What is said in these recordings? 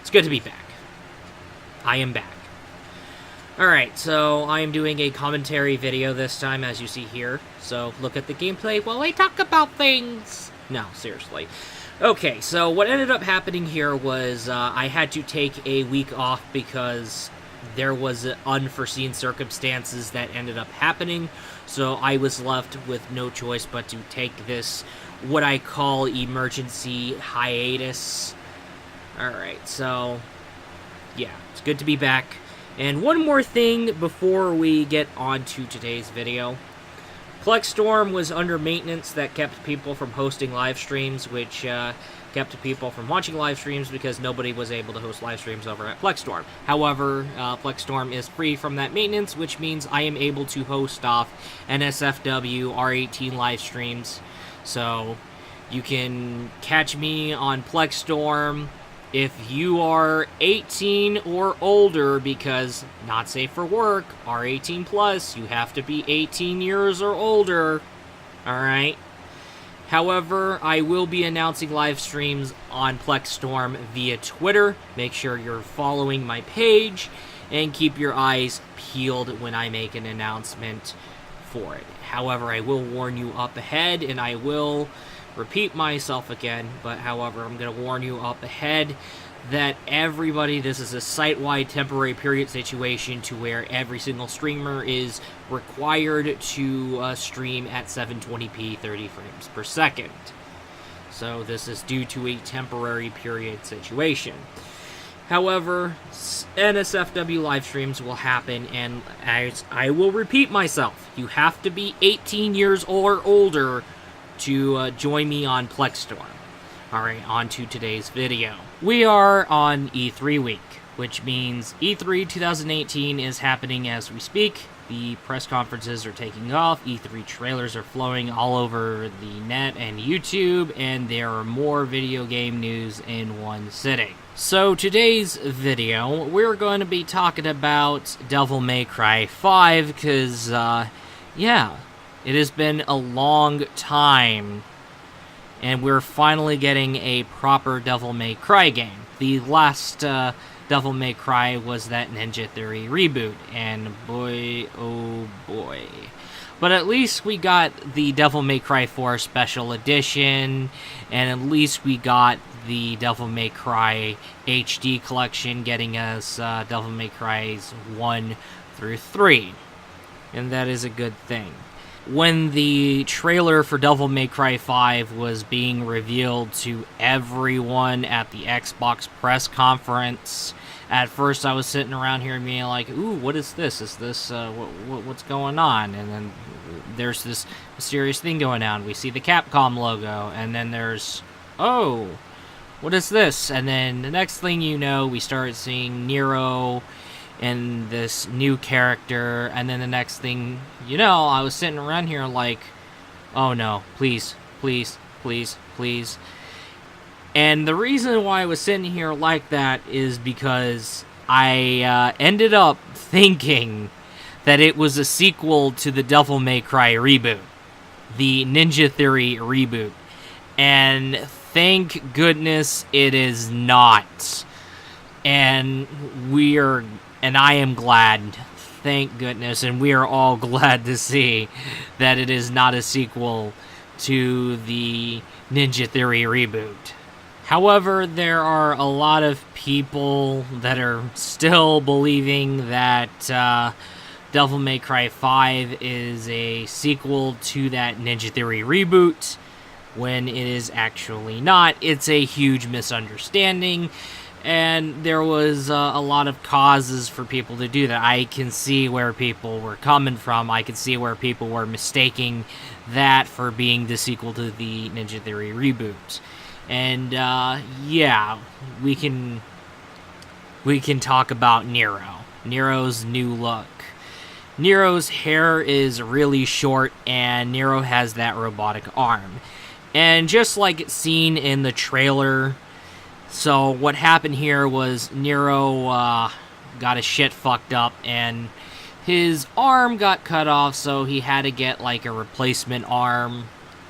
It's good to be back. I am back. Alright, so I am doing a commentary video this time, as you see here. So look at the gameplay while I talk about things. No, seriously. Okay, so what ended up happening here was I had to take a week off because there was unforeseen circumstances that ended up happening. So I was left with no choice but to take this, what I call emergency hiatus. Alright, so yeah, it's good to be back. And one more thing before we get on to today's video. PlexStorm was under maintenance that kept people from hosting live streams, which kept people from watching live streams because nobody was able to host live streams over at PlexStorm. However, PlexStorm is free from that maintenance, which means I am able to host off NSFW R18 live streams. So you can catch me on PlexStorm if you are 18 or older, because not safe for work, R18 plus, you have to be 18 years or older. Alright? However, I will be announcing live streams on PlexStorm via Twitter. Make sure you're following my page, and keep your eyes peeled when I make an announcement for it. However, I will warn you up ahead, and I will repeat myself again, but however, I'm going to warn you up ahead that everybody, this is a site-wide temporary period situation to where every single streamer is required to stream at 720p 30 frames per second. So this is due to a temporary period situation. However, NSFW live streams will happen, and as I will repeat myself, you have to be 18 years or older to join me on PlexStorm. Alright, on to today's video. We are on E3 week, which means E3 2018 is happening as we speak. The press conferences are taking off, E3 trailers are flowing all over the net and YouTube, and there are more video game news in one sitting. So today's video, we're going to be talking about Devil May Cry 5, because, yeah, it has been a long time, and we're finally getting a proper Devil May Cry game. The last Devil May Cry was that Ninja Theory reboot, and boy, oh boy. But at least we got the Devil May Cry 4 Special Edition, and at least we got the Devil May Cry HD Collection, getting us Devil May Cry's 1 through 3. And that is a good thing. When the trailer for Devil May Cry 5 was being revealed to everyone at the Xbox press conference, at first I was sitting around here being like, ooh, what is this? Is this, what's going on? And then there's this mysterious thing going on. We see the Capcom logo, and then there's, oh, what is this? And then the next thing you know, we start seeing Nero and this new character, and then the next thing you know, I was sitting around here like, oh no, please, please, please, please. And the reason why I was sitting here like that is because I ended up thinking that it was a sequel to the Devil May Cry reboot, the Ninja Theory reboot, and thank goodness it is not. And I am glad, thank goodness, and we are all glad to see that it is not a sequel to the Ninja Theory reboot. However, there are a lot of people that are still believing that Devil May Cry 5 is a sequel to that Ninja Theory reboot, when it is actually not. It's a huge misunderstanding. And there was a lot of causes for people to do that. I can see where people were coming from. I can see where people were mistaking that for being the sequel to the Ninja Theory reboot. And, yeah, we can talk about Nero. Nero's new look. Nero's hair is really short, and Nero has that robotic arm. And just like it's seen in the trailer, so what happened here was Nero got his shit fucked up, and his arm got cut off, so he had to get like a replacement arm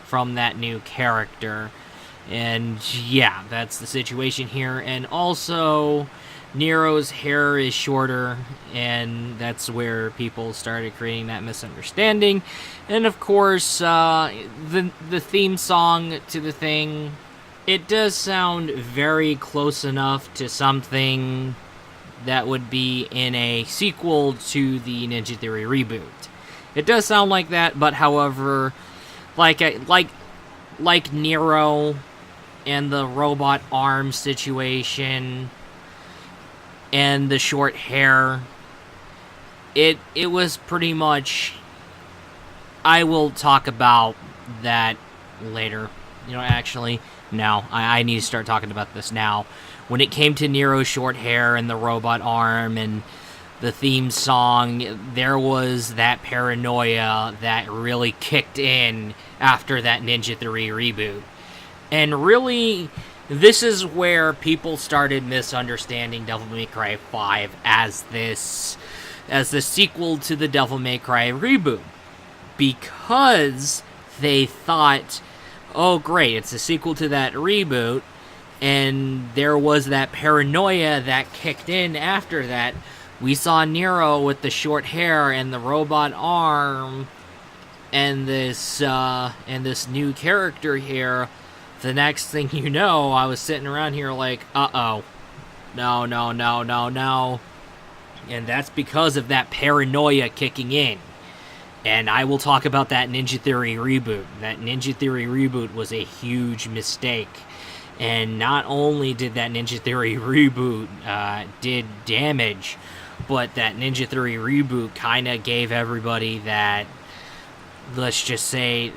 from that new character. And yeah, that's the situation here. And also, Nero's hair is shorter, and that's where people started creating that misunderstanding. And of course, the theme song to the thing, it does sound very close enough to something that would be in a sequel to the Ninja Theory reboot. It does sound like that, but however, like Nero and the robot arm situation and the short hair, it was pretty much... I will talk about that later. Actually, no, I need to start talking about this now. When it came to Nero's short hair and the robot arm and the theme song, there was that paranoia that really kicked in after that Ninja Theory reboot. And really, this is where people started misunderstanding Devil May Cry 5 as the sequel to the Devil May Cry reboot. Because they thought, oh great, it's a sequel to that reboot, and there was that paranoia that kicked in after that. We saw Nero with the short hair and the robot arm, and this new character here. The next thing you know, I was sitting around here like, uh-oh. No. And that's because of that paranoia kicking in. And I will talk about that Ninja Theory reboot. That Ninja Theory reboot was a huge mistake. And not only did that Ninja Theory reboot did damage, but that Ninja Theory reboot kind of gave everybody that, let's just say,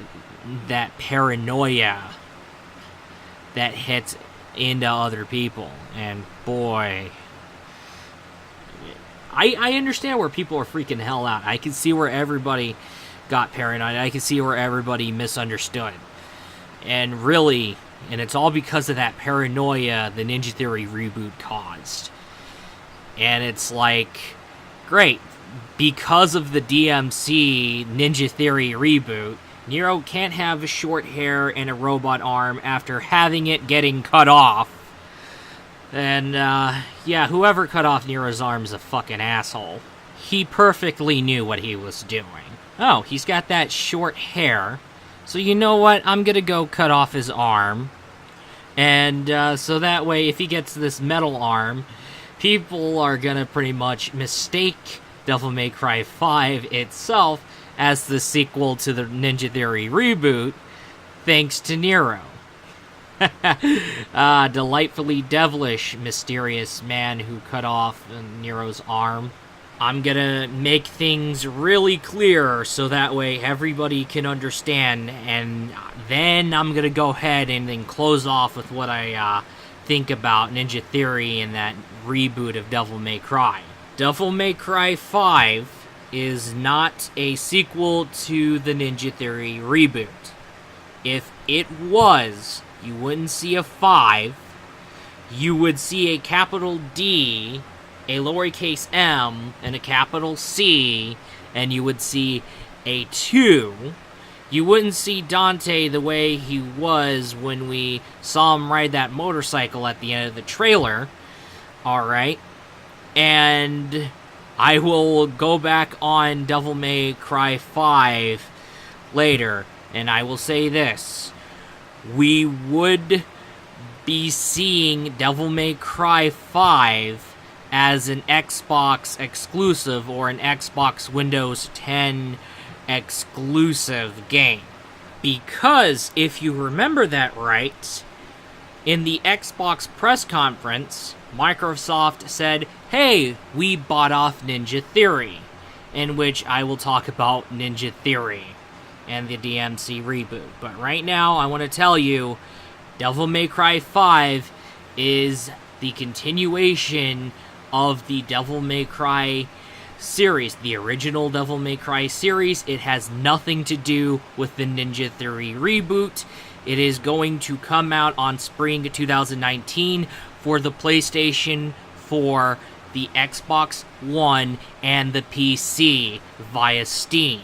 that paranoia that hits into other people. And boy, I understand where people are freaking the hell out. I can see where everybody got paranoid. I can see where everybody misunderstood. And really, and it's all because of that paranoia the Ninja Theory reboot caused. And it's like, great, because of the DMC Ninja Theory reboot, Nero can't have short hair and a robot arm after having it getting cut off. And, yeah, whoever cut off Nero's arm's a fucking asshole. He perfectly knew what he was doing. Oh, he's got that short hair. So you know what? I'm gonna go cut off his arm. And, so that way, if he gets this metal arm, people are gonna pretty much mistake Devil May Cry 5 itself as the sequel to the Ninja Theory reboot, thanks to Nero. Delightfully devilish, mysterious man who cut off Nero's arm. I'm gonna make things really clear so that way everybody can understand, and then I'm gonna go ahead and then close off with what I think about Ninja Theory and that reboot of Devil May Cry. Devil May Cry 5 is not a sequel to the Ninja Theory reboot. If it was, you wouldn't see a 5, you would see a capital D, a lowercase m, and a capital C, and you would see a 2. You wouldn't see Dante the way he was when we saw him ride that motorcycle at the end of the trailer. Alright. And I will go back on Devil May Cry 5 later, and I will say this. We would be seeing Devil May Cry 5 as an Xbox exclusive or an Xbox Windows 10 exclusive game. Because, if you remember that right, in the Xbox press conference, Microsoft said, hey, we bought off Ninja Theory, in which I will talk about Ninja Theory and the DMC reboot. But right now, I want to tell you, Devil May Cry 5 is the continuation of the Devil May Cry series, the original Devil May Cry series. It has nothing to do with the Ninja Theory reboot. It is going to come out on spring 2019 for the PlayStation 4, the Xbox One, and the PC via Steam.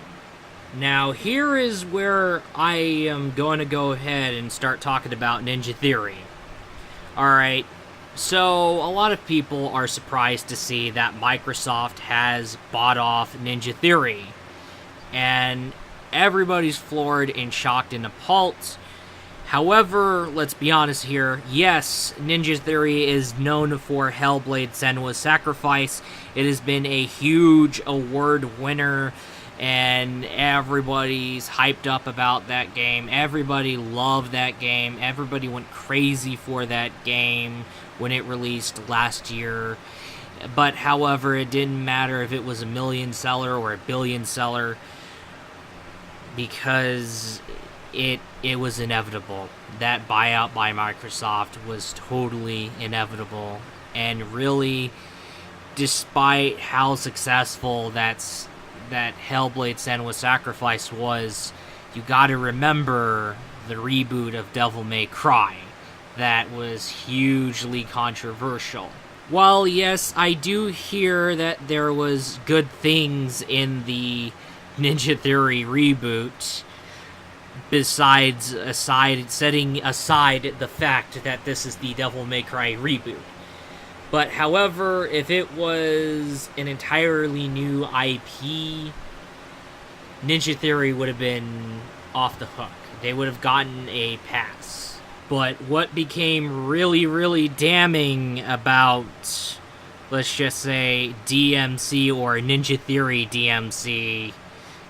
Now, here is where I am going to go ahead and start talking about Ninja Theory. Alright, so a lot of people are surprised to see that Microsoft has bought off Ninja Theory. And everybody's floored and shocked and appalled. However, let's be honest here, yes, Ninja Theory is known for Hellblade: Senua's Sacrifice. It has been a huge award winner, and everybody's hyped up about that game. Everybody loved that game. Everybody went crazy for that game when it released last year. But however, it didn't matter if it was a million seller or a billion seller, because it was inevitable. That buyout by Microsoft was totally inevitable. And really, despite how successful that Hellblade: Senua's Sacrifice was, you gotta remember the reboot of Devil May Cry. That was hugely controversial. While yes, I do hear that there was good things in the Ninja Theory reboot, besides setting aside the fact that this is the Devil May Cry reboot. But however, if it was an entirely new IP, Ninja Theory would have been off the hook. They would have gotten a pass. But what became really, really damning about, let's just say, DMC or Ninja Theory DMC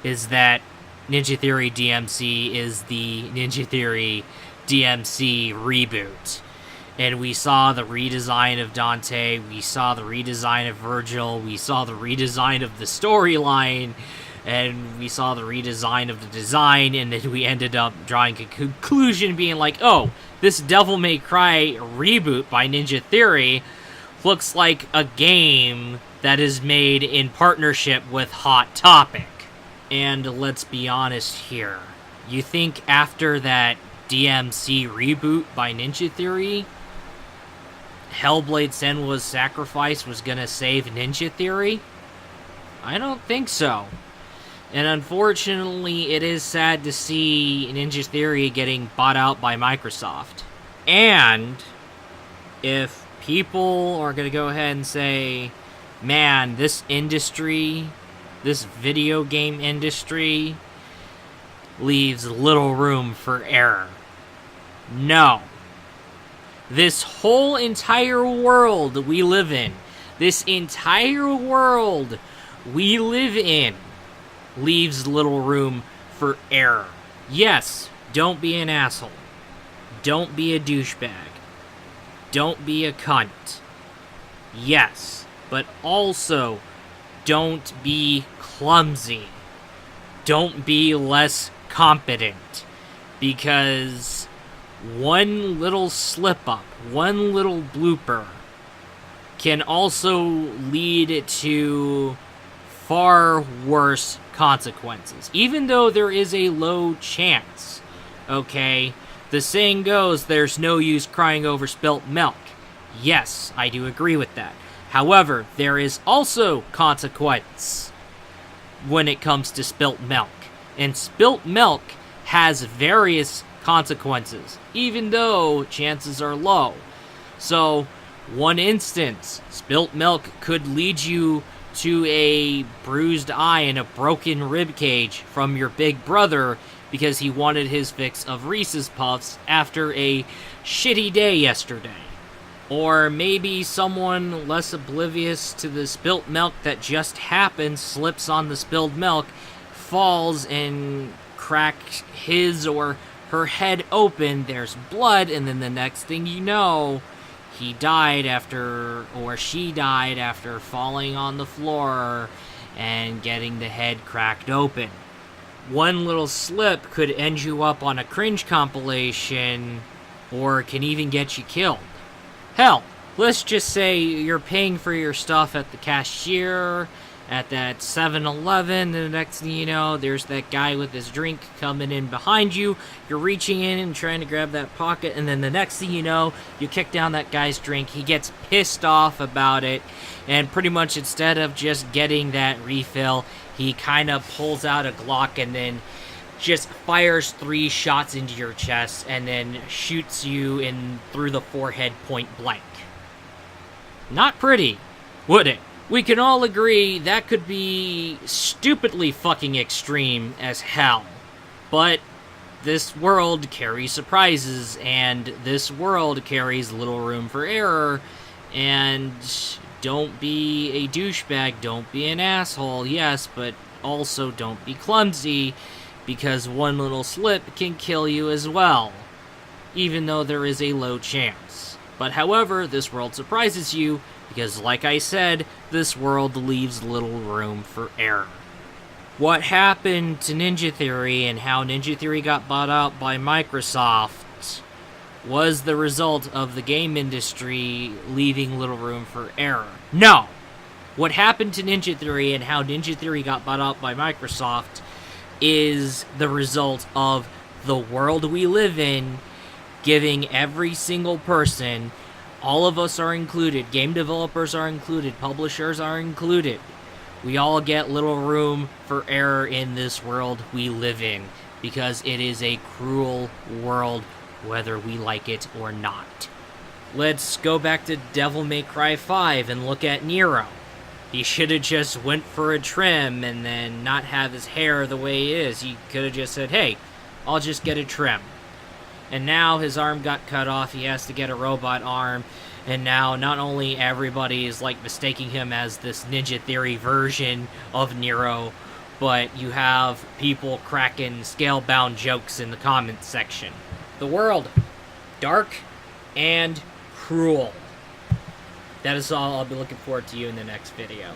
is that Ninja Theory DMC is the Ninja Theory DMC reboot. And we saw the redesign of Dante, we saw the redesign of Virgil, we saw the redesign of the storyline, and we saw the redesign of the design, and then we ended up drawing a conclusion being like, oh, this Devil May Cry reboot by Ninja Theory looks like a game that is made in partnership with Hot Topic. And let's be honest here. You think after that DMC reboot by Ninja Theory, Hellblade: Senua's Sacrifice was gonna save Ninja Theory? I don't think so. And unfortunately, it is sad to see Ninja Theory getting bought out by Microsoft. And if people are gonna go ahead and say, man, this industry, this video game industry, leaves little room for error. No. This whole entire world we live in, leaves little room for error. Yes, don't be an asshole. Don't be a douchebag. Don't be a cunt. Yes, but also don't be clumsy. Don't be less competent. Because one little slip-up, one little blooper can also lead to far worse consequences. Even though there is a low chance, okay? The saying goes, there's no use crying over spilt milk. Yes, I do agree with that. However, there is also consequence when it comes to spilt milk. And spilt milk has various consequences, even though chances are low. So, one instance, spilt milk could lead you to a bruised eye and a broken rib cage from your big brother because he wanted his fix of Reese's Puffs after a shitty day yesterday. Or maybe someone less oblivious to the spilt milk that just happened slips on the spilled milk, falls and cracks his or her head open, there's blood, and then the next thing you know, he died after, or she died after falling on the floor and getting the head cracked open. One little slip could end you up on a cringe compilation, or can even get you killed. Hell, let's just say you're paying for your stuff at the cashier, at that 7-Eleven, and the next thing you know, there's that guy with his drink coming in behind you, you're reaching in and trying to grab that pocket, and then the next thing you know, you kick down that guy's drink, he gets pissed off about it, and pretty much instead of just getting that refill, he kind of pulls out a Glock and then just fires 3 shots into your chest and then shoots you in through the forehead point blank. Not pretty, would it? We can all agree that could be stupidly fucking extreme as hell. But this world carries surprises, and this world carries little room for error, and don't be a douchebag, don't be an asshole, yes, but also don't be clumsy, because one little slip can kill you as well, even though there is a low chance. But however, this world surprises you, because like I said, this world leaves little room for error. What happened to Ninja Theory and how Ninja Theory got bought out by Microsoft was the result of the game industry leaving little room for error. No! What happened to Ninja Theory and how Ninja Theory got bought out by Microsoft is the result of the world we live in giving every single person, all of us are included, game developers are included, publishers are included, we all get little room for error in this world we live in, because it is a cruel world, whether we like it or not. Let's go back to Devil May Cry 5 and look at Nero. He should have just went for a trim and then not have his hair the way it is. He could have just said, hey, I'll just get a trim. And now his arm got cut off, he has to get a robot arm, and now not only everybody is like mistaking him as this Ninja Theory version of Nero, but you have people cracking scale-bound jokes in the comments section. The world, dark and cruel. That is all. I'll be looking forward to you in the next video.